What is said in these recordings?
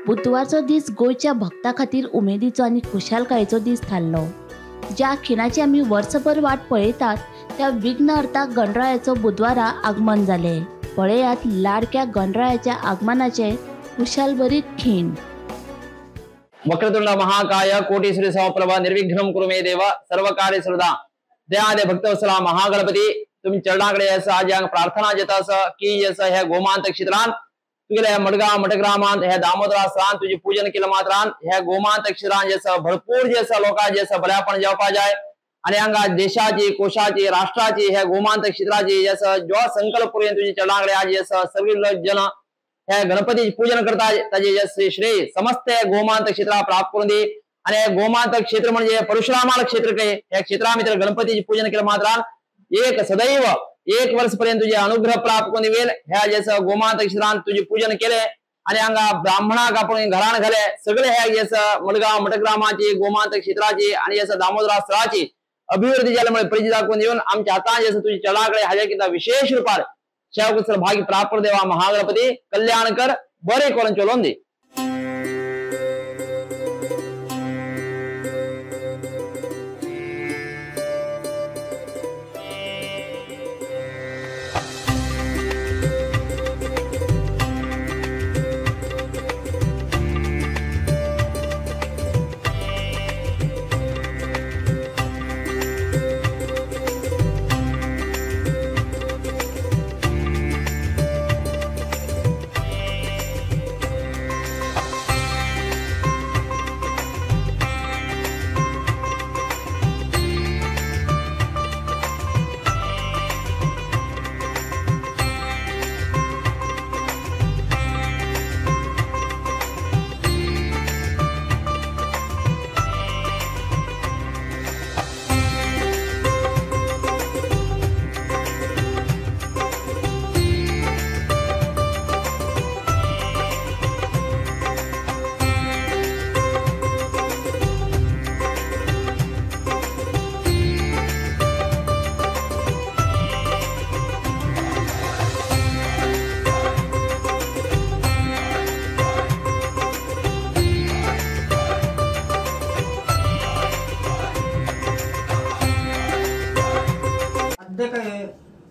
बुधवारचो दीस गोयच्या भक्तां खातीर उमेदीचो आनी खुशालकायेचो दीस थारलो। ज्या खिणाची आमी वर्सभर वाट पळयतात त्या विघ्नहर्ता गणरायाचो बुधवारा आगमन जालें। पळयात लाडक्या गणरायाच्या आगमनाचे खुशालभरीत खीण। वक्रतुंड महाकाय कोटि सूर्य समप्रभ निर्विघ्नं कुरु मे देव सर्वकार्य सर्वदा। दयादे भक्तवत्सला महागणपती तुम्ही चरणाकडे असं आज प्रार्थना देत असं की जसं ह्या गोमांत क्षेत्रात तुझ्या मडगाव मठग्रामांत ह्या दामोदरा स्थान तुझे पूजन केलं मात्रान ह्या गोमांत क्षेत्रात जसं भरपूर जसं लोकां जसं बऱ्यापण जेवपा जाय आणि हांगा देशाची कोशाची राष्ट्राची ह्या गोमांत क्षेत्राची जसं जो संकल्प करून तुझे चरणाकडे आज जसं सगळे जन ह्या गणपती पूजन करता ताजे जसं श्रेय समस्त गोमांत क्षेत्रा प्राप्त करून दे। आणि गोमांत क्षेत्र म्हणजे परशुरामाल क्षेत्र के ह्या क्षेत्रामित्र गणपतीचे पूजन केलं मात्रान एक सदैव एक वर्ष पर्यंत तुझे अनुग्रह प्राप्त करून देईल। ह्या जसं गोमांत क्षेत्रांत तुझे पूजन केले आणि हांगा ब्राह्मणाक आपण घरान घाले सगळे ह्या जसं मडगाव मठग्रामाची गोमांत क्षेत्राची आणि जसं दामोदरा स्थळाची अभिवृद्धी झाल्यामुळे परिचित दाखवून देऊन आमच्या हातान जसं तुझी चरणाकडे हाजर किंवा विशेष रूपात शेवकुसर भागी प्राप्त देवा महागणपती कल्याण कर बरे करून चलोन दे।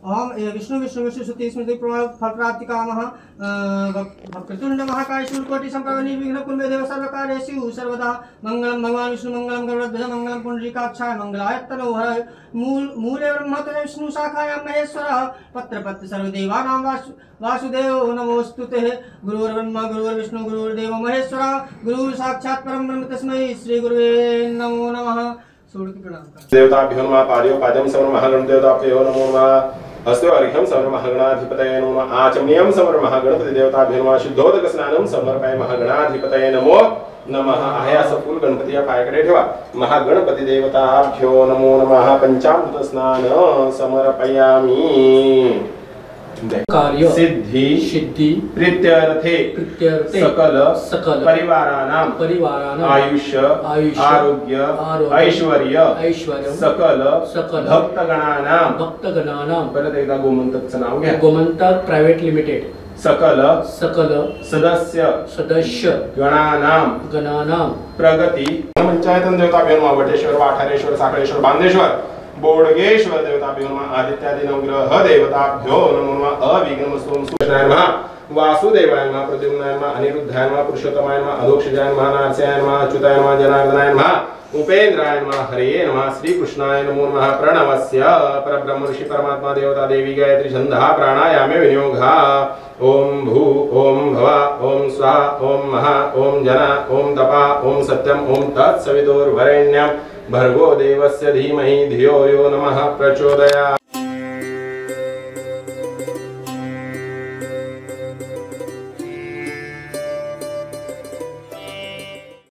ओम विष्णु विष्णु विष्णु सुति स्मृति प्रमाण फल प्राप्ति कामः वक्रतुंड महाकाय सूर्यकोटि संप्रभ निर्विघ्नं कुरु मे देव सर्वकार्येषु सर्वदा। मंगलम भगवान विष्णु मंगलम गरुड़ध्वज मंगलम पुंडरीकाक्षाय मंगलाय तनोहर मूले ब्रह्म तने विष्णु शाखायां महेश्वरः पत्रपत्र सर्वदेवानां वासुदेव नमोस्तुते। गुरुर्ब्रह्मा गुरुर्विष्णु गुरुर्देव महेश्वरः गुरुः साक्षात् परं ब्रह्म तस्मै श्री गुरुवे नमो नमः। देवताभ्यो नमः पादयो पाद्यं समर महागणदेवताभ्यो नमो नमः हस्तो अर्घ्यं समर महागणाधिपतये नमः आचमनीयं समर महागणपति देवताभ्यो नमः शुद्धोदक स्नानं समर्पयामि महागणाधिपतये नमो नमः। आयास फूल गणपती पायाकडे ठेवा। महागणपति देवताभ्यो नमो नमः पंचामृत स्नान समर्पयामि। कार्य सिद्धि सिद्धि प्रीत्यर्थे सकल परिवाराणां आयुष्य आरोग्य ऐश्वर्य सकल भक्तगणानां परत एकदा गोमंतकचं नाव घ्या। गोमंतक प्राइवेट लिमिटेड सकल सदस्य गणानां प्रगती। पंचायतन देवताभ्यो नमः वटेश्वर वाठारेश्वर साखळेश्वर बांदेश्वर बोडगेश्वर देवताभ्यो नमः आदित्यादि नवग्रह देवताभ्यो नमः अविघ्नमस्तु कृष्णाय नमः वासुदेवाय नमः प्रद्युम्नाय नमः अनिरुद्धाय नमः पुरुषोत्तमाय नमः अधोक्षजाय नमः नारसिंहाय नमः अच्युताय नमः जनार्दनाय नमः उपेन्द्राय नमः हरे नमः श्री कृष्णाय नमो नमः। प्रणवस्य परब्रह्म ऋषि परमात्मा देवता देवी गायत्री छन्दः प्राणायामे विनियोगः। ओम भू ओम भवा ओम स्वाहा ओम महा ओम जना ओम तपा ओम सत्यम ओम तत्सवितुर्वरेण्यं भर्गो देवस्य धीमहि धियो यो नमः प्रचोदयात्।